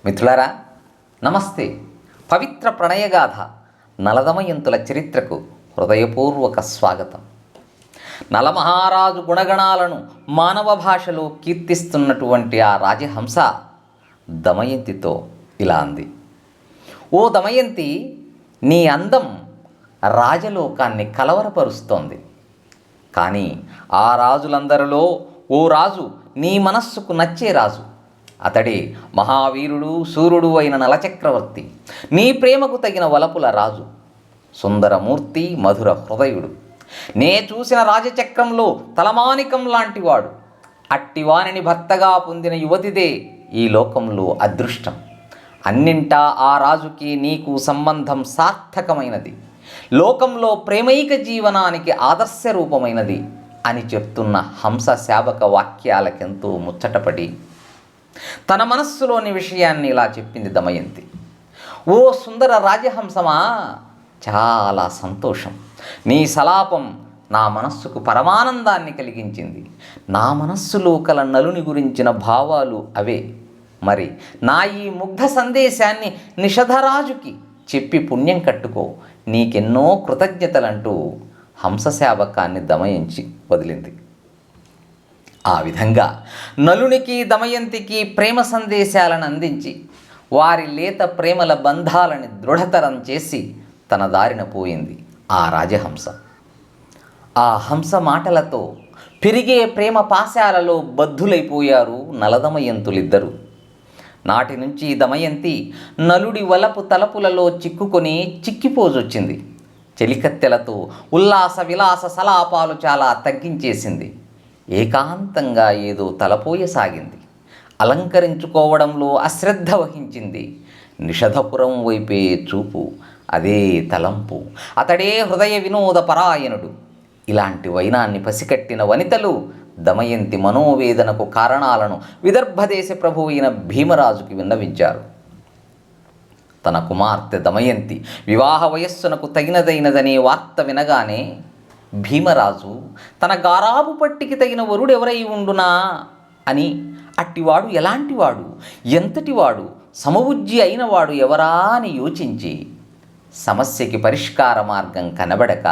మిత్రులారా, నమస్తే. పవిత్ర ప్రణయగాథ నలదమయంతుల చరిత్రకు హృదయపూర్వక స్వాగతం. నలమహారాజు గుణగణాలను మానవ భాషలో కీర్తిస్తున్నటువంటి ఆ రాజహంస దమయంతితో ఇలా అంది: ఓ దమయంతి, నీ అందం రాజలోకాన్ని కలవరపరుస్తోంది. కానీ ఆ రాజులందరిలో ఓ రాజు నీ మనస్సుకు నచ్చే రాజు. అతడే మహావీరుడు, శూరుడు అయిన నలచక్రవర్తి. నీ ప్రేమకు తగిన వలపుల రాజు, సుందరమూర్తి, మధుర హృదయుడు. నే చూసిన రాజచక్రంలో తలమానికం లాంటివాడు. అట్టివానిని భర్తగా పొందిన యువతిదే ఈ లోకంలో అదృష్టం. అన్నింటా ఆ రాజుకి నీకు సంబంధం సార్థకమైనది, లోకంలో ప్రేమైక జీవనానికి ఆదర్శ రూపమైనది అని చెప్తున్న హంస శాబక వాక్యాలకెంతో ముచ్చటపడి తన మనస్సులోని విషయాన్ని ఇలా చెప్పింది దమయంతి. ఓ సుందర రాజహంసమా, చాలా సంతోషం. నీ సలాపం నా మనస్సుకు పరమానందాన్ని కలిగించింది. నా మనస్సులో కల నలుని గురించిన భావాలు అవే. మరి నా ఈ ముగ్ధ సందేశాన్ని నిషధరాజుకి చెప్పి పుణ్యం కట్టుకో. నీకెన్నో కృతజ్ఞతలంటూ హంసశాబకాన్ని దమయించి వదిలింది. ఆ విధంగా నలునికి దమయంతికి ప్రేమ సందేశాలను అందించి వారి లేత ప్రేమల బంధాలని దృఢతరం చేసి తన దారిన పోయింది ఆ రాజహంస. ఆ హంస మాటలతో పెరిగే ప్రేమ పాశాలలో బద్ధులైపోయారు నలదమయంతులిద్దరూ. నాటి నుంచి దమయంతి నలుడి వలపు తలపులలో చిక్కుకొని చిక్కిపోజొచ్చింది. చెలికత్తెలతో ఉల్లాస విలాస సలాపాలు చాలా తగ్గించేసింది. ఏకాంతంగా ఏదో తలపోయసాగింది. అలంకరించుకోవడంలో అశ్రద్ధ వహించింది. నిషధపురం వైపే చూపు, అదే తలంపు. అతడే హృదయ వినోద పరాయణుడు. ఇలాంటి వైనాన్ని పసికట్టిన వనితలు దమయంతి మనోవేదనకు కారణాలను విదర్భదేశ ప్రభు అయిన భీమరాజుకి విన్నవించారు. తన కుమార్తె దమయంతి వివాహ వయస్సునకు తగినదైనదనే వార్త వినగానే భీమరాజు తన గారాబు పట్టికి తగిన వరుడెవరై ఉండునా అని, అట్టివాడు ఎలాంటివాడు, ఎంతటివాడు, సమబుజ్జి అయినవాడు ఎవరా అని యోచించి సమస్యకి పరిష్కార మార్గం కనబడక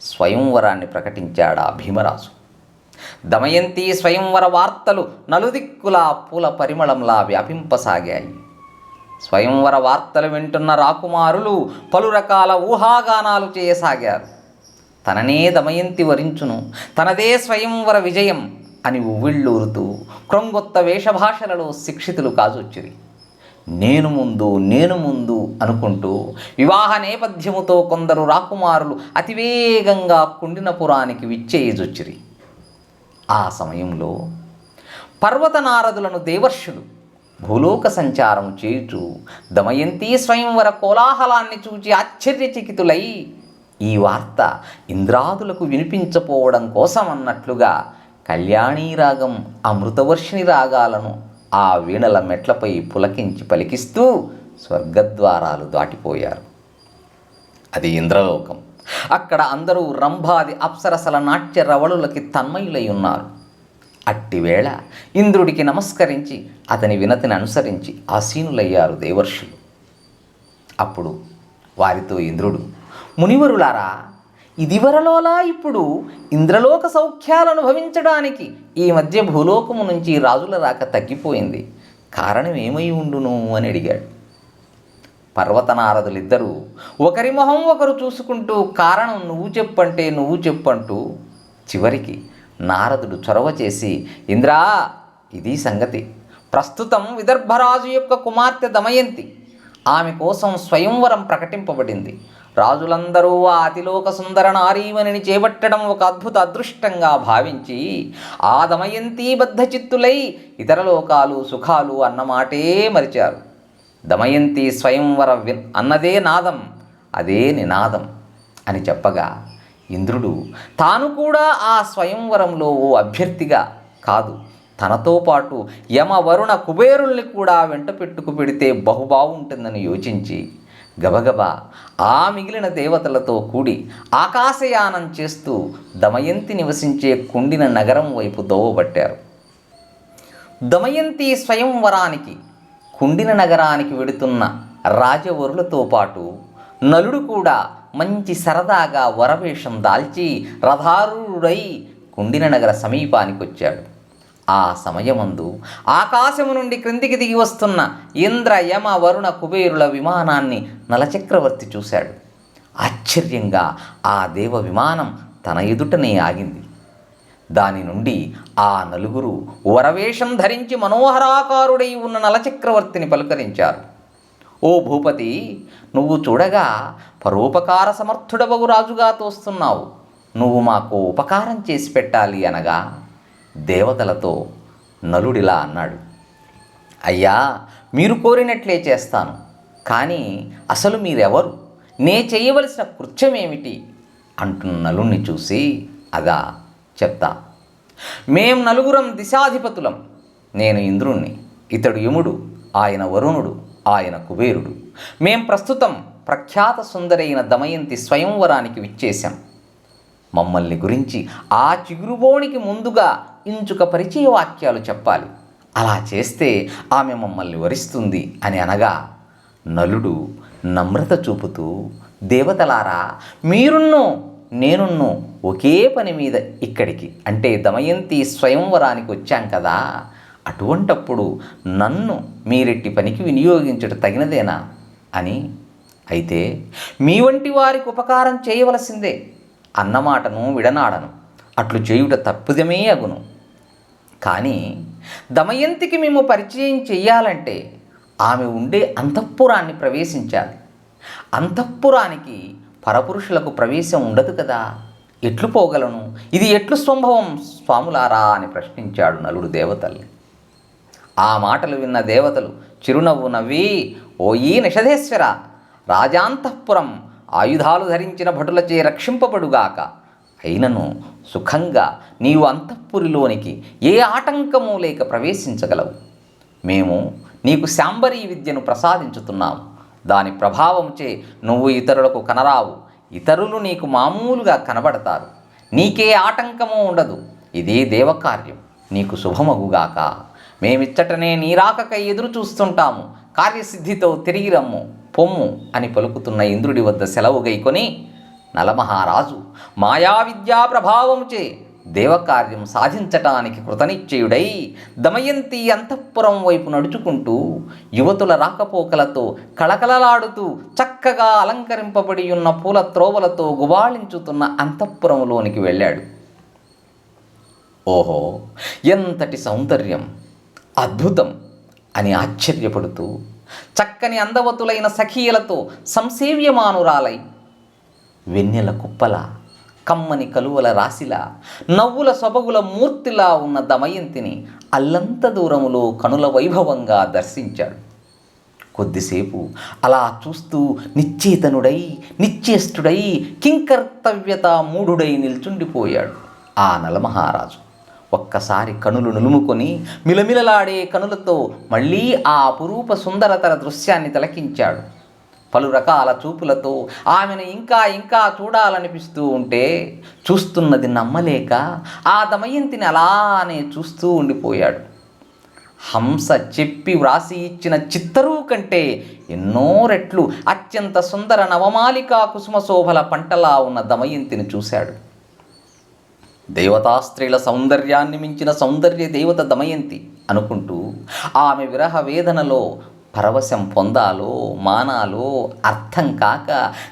స్వయంవరాన్ని ప్రకటించాడా భీమరాజు. దమయంతి స్వయంవర వార్తలు నలుదిక్కులా పూల పరిమళంలా వ్యాపింపసాగాయి. స్వయంవర వార్తలు వింటున్న రాకుమారులు పలు రకాల ఊహాగానాలు చేయసాగారు. తననే దమయంతి వరించును, తనదే స్వయంవర విజయం అని ఉవ్విళ్ళూరుతూ క్రొంగొత్త వేషభాషలలో శిక్షితులు కాజొచ్చిరి. నేను ముందు అనుకుంటూ వివాహ నేపథ్యముతో కొందరు రాకుమారులు అతివేగంగా కుండినపురానికి విచ్చేయజొచ్చిరి. ఆ సమయంలో పర్వతనారదులను దేవర్షులు భూలోక సంచారం చేయుచు దమయంతి స్వయంవర కోలాహలాన్ని చూచి ఆశ్చర్యచకితులై ఈ వార్త ఇంద్రాదులకు వినిపించపోవడం కోసం అన్నట్లుగా కళ్యాణీ రాగం, అమృతవర్షిణి రాగాలను ఆ వీణల మెట్లపై పులకించి పలికిస్తూ స్వర్గద్వారాలు దాటిపోయారు. అది ఇంద్రలోకం. అక్కడ అందరూ రంభాది అప్సరసల నాట్య రవళులకి తన్మయులై ఉన్నారు. అట్టివేళ ఇంద్రుడికి నమస్కరించి అతని వినతిని అనుసరించి ఆసీనులయ్యారు దేవర్షులు. అప్పుడు వారితో ఇంద్రుడు: మునివరులారా, ఇదివరలోలా ఇప్పుడు ఇంద్రలోక సౌఖ్యాలను అనుభవించడానికి ఈ మధ్య భూలోకము నుంచి రాజుల రాక తగ్గిపోయింది. కారణం ఏమై ఉండును అని అడిగాడు. పర్వతనారదులిద్దరూ ఒకరి మొహం ఒకరు చూసుకుంటూ కారణం నువ్వు చెప్పంటూ చివరికి నారదుడు చొరవ చేసి: ఇంద్రా, ఇది సంగతి. ప్రస్తుతం విదర్భరాజు యొక్క కుమార్తె దమయంతి. ఆమె కోసం స్వయంవరం ప్రకటింపబడింది. రాజులందరూ ఆ అతిలోక సుందర నారీమణిని చేపట్టడం ఒక అద్భుత అదృష్టంగా భావించి ఆ దమయంతి బద్ధచిత్తులై ఇతర లోకాలు సుఖాలు అన్నమాటే మరిచారు. దమయంతి స్వయంవర అన్నదే నాదం, అదే నినాదం అని చెప్పగా ఇంద్రుడు తాను కూడా ఆ స్వయంవరంలో ఓ అభ్యర్థిగా కాదు, తనతో పాటు యమ వరుణ కుబేరుల్ని కూడా వెంట పెట్టుకు పెడితే బహుబాగుంటుందని యోచించి గబగబా ఆ మిగిలిన దేవతలతో కూడి ఆకాశయానం చేస్తూ దమయంతి నివసించే కుండిన నగరం వైపు దోవబట్టారు. దమయంతి స్వయంవరానికి కుండిన నగరానికి వెడుతున్న రాజవరులతో పాటు నలుడు కూడా మంచి సరదాగా వరవేషం దాల్చి రథారూఢుడై కుండిన నగర సమీపానికి వచ్చాడు. ఆ సమయమందు ఆకాశము నుండి క్రిందికి దిగి వస్తున్న ఇంద్ర యమ వరుణ కుబేరుల విమానాన్ని నలచక్రవర్తి చూశాడు. ఆశ్చర్యంగా ఆ దేవ విమానం తన ఎదుటనే ఆగింది. దాని నుండి ఆ నలుగురు వరవేషం ధరించి మనోహరాకారుడై ఉన్న నలచక్రవర్తిని పలుకరించారు. ఓ భూపతి, నువ్వు చూడగా పరోపకార సమర్థుడవగు రాజుగా తోస్తున్నావు. నువ్వు మాకు ఉపకారం చేసి పెట్టాలి అనగా దేవతలతో నలుడిలా అన్నాడు. అయ్యా, మీరు కోరినట్లే చేస్తాను. కానీ అసలు మీరెవరు? నే చేయవలసిన కృత్యమేమిటి అంటున్న నలుణ్ణి చూసి, అగా చెప్తా. మేం నలుగురం దిశాధిపతులం. నేను ఇంద్రుణ్ణి, ఇతడు యముడు, ఆయన వరుణుడు, ఆయన కుబేరుడు. మేం ప్రస్తుతం ప్రఖ్యాత సుందరైన దమయంతి స్వయంవరానికి విచ్చేశాం. మమ్మల్ని గురించి ఆ చిగురుబోనికి ముందుగా ఇంచుక పరిచయ వాక్యాలు చెప్పాలి. అలా చేస్తే ఆమె మమ్మల్ని వరిస్తుంది అని అనగా నలుడు నమ్రత చూపుతూ, దేవతలారా, మీరున్నూ నేనున్నూ ఒకే పని మీద ఇక్కడికి అంటే దమయంతి స్వయంవరానికి వచ్చాం కదా, అటువంటప్పుడు నన్ను మీరెట్టి పనికి వినియోగించడం తగినదేనా అని. అయితే మీ వంటి వారికి ఉపకారం చేయవలసిందే. అన్నమాటను విడనాడను, అట్లు చేయుట తప్పుదమే అగును. కానీ దమయంతికి మేము పరిచయం చెయ్యాలంటే ఆమె ఉండే అంతఃపురాన్ని ప్రవేశించాలి. అంతఃపురానికి పరపురుషులకు ప్రవేశం ఉండదు కదా, ఎట్లు పోగలను? ఇది ఎట్లు సంభవం స్వాములారా అని ప్రశ్నించాడు నలుడు దేవతల్ని. ఆ మాటలు విన్న దేవతలు చిరునవ్వు నవ్వి, ఓయి నిషధేశ్వర, రాజాంతఃపురం ఆయుధాలు ధరించిన భటులచే రక్షింపబడుగాక. అయినను సుఖంగా నీవు అంతఃపురిలోనికి ఏ ఆటంకము లేక ప్రవేశించగలవు. మేము నీకు శాంబరీ విద్యను ప్రసాదించుతున్నాము. దాని ప్రభావంచే నువ్వు ఇతరులకు కనరావు, ఇతరులు నీకు మామూలుగా కనబడతారు. నీకే ఆటంకము ఉండదు. ఇదే దేవకార్యం, నీకు శుభమగుగాక. మేమిచ్చటనే నీరాకకై ఎదురు చూస్తుంటాము. కార్యసిద్ధితో తిరిగి రమ్ము, పొమ్ము అని పలుకుతున్న ఇంద్రుడి వద్ద సెలవు గైకొని నలమహారాజు మాయావిద్యా ప్రభావముచే దేవకార్యం సాధించటానికి కృతనిశ్చయుడై దమయంతి అంతఃపురం వైపు నడుచుకుంటూ యువతుల రాకపోకలతో కళకళలాడుతూ చక్కగా అలంకరింపబడి ఉన్న పూల త్రోవలతో గుబాళించుతున్న అంతఃపురంలోనికి వెళ్ళాడు. ఓహో, ఎంతటి సౌందర్యం, అద్భుతం అని ఆశ్చర్యపడుతూ చక్కని అందవతులైన సఖీలతో సంసేవ్యమానురాలై వెన్నెల కుప్పల, కమ్మని కలువల రాశిలా, నవ్వుల సొబగుల మూర్తిలా ఉన్న దమయంతిని అల్లంత దూరములో కనుల వైభవంగా దర్శించాడు. కొద్దిసేపు అలా చూస్తూ నిశ్చేతనుడై, నిశ్చేష్టుడై, కింకర్తవ్యత మూఢుడై నిల్చుండిపోయాడు ఆ నలమహారాజు. ఒక్కసారి కనులు నులుముకొని మిలమిలలాడే కనులతో మళ్ళీ ఆ అపురూప సుందరతర దృశ్యాన్ని తిలకించాడు. పలు రకాల చూపులతో ఆమెను ఇంకా ఇంకా చూడాలనిపిస్తూ ఉంటే చూస్తున్నది నమ్మలేక ఆ దమయంతిని అలానే చూస్తూ ఉండిపోయాడు. హంస చెప్పి వ్రాసి ఇచ్చిన చిత్తరువు కంటే ఎన్నో రెట్లు అత్యంత సుందర నవమాలికా కుసుమ శోభల పంటలా ఉన్న దమయంతిని చూశాడు. దేవతా స్త్రీల సౌందర్యాన్ని మించిన సౌందర్య దేవత దమయంతి అనుకుంటూ ఆమె విరహ వేదనలో పరవశం పొందాలో మానాలో అర్థం కాక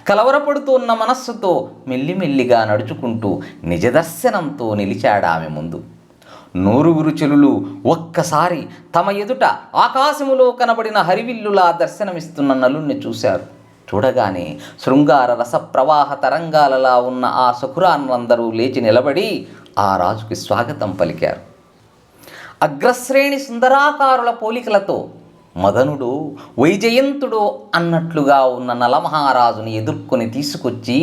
కలవరపడుతున్న మనస్సుతో మెల్లిమెల్లిగా నడుచుకుంటూ నిజదర్శనంతో నిలిచాడు ఆమె ముందు. నూరుగురు చెలులు ఒక్కసారి తమ ఎదుట ఆకాశములో కనబడిన హరివిల్లులా దర్శనమిస్తున్న నలుణ్ణి చూశారు. చూడగానే శృంగార రస ప్రవాహ తరంగాలలా ఉన్న ఆ సఖురాన్నందరూ లేచి నిలబడి ఆ రాజుకి స్వాగతం పలికారు. అగ్రశ్రేణి సుందరాకారుల పోలికలతో మదనుడు వైజయంతుడు అన్నట్లుగా ఉన్న నలమహారాజుని ఎదుర్కొని తీసుకొచ్చి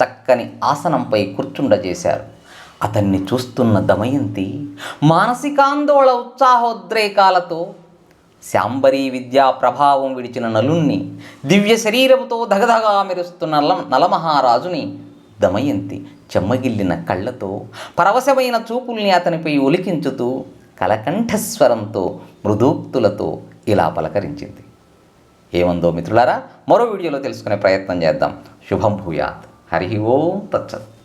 చక్కని ఆసనంపై కూర్చుండజేశారు. అతన్ని చూస్తున్న దమయంతి మానసికాందోళ ఉత్సాహోద్రేకాలతో శాంబరీ విద్యా ప్రభావం విడిచిన నలుణ్ణి, దివ్య శరీరంతో దగదగా మెరుస్తున్న నలమహారాజుని దమయంతి చెమ్మగిల్లిన కళ్ళతో పరవశమైన చూపుల్ని అతనిపై ఒలికించుతూ కలకంఠస్వరంతో మృదూక్తులతో ఇలా పలకరించింది. ఏమందో మిత్రులారా, మరో వీడియోలో తెలుసుకునే ప్రయత్నం చేద్దాం. శుభం భూయాత్. హరి ఓం తత్సత్.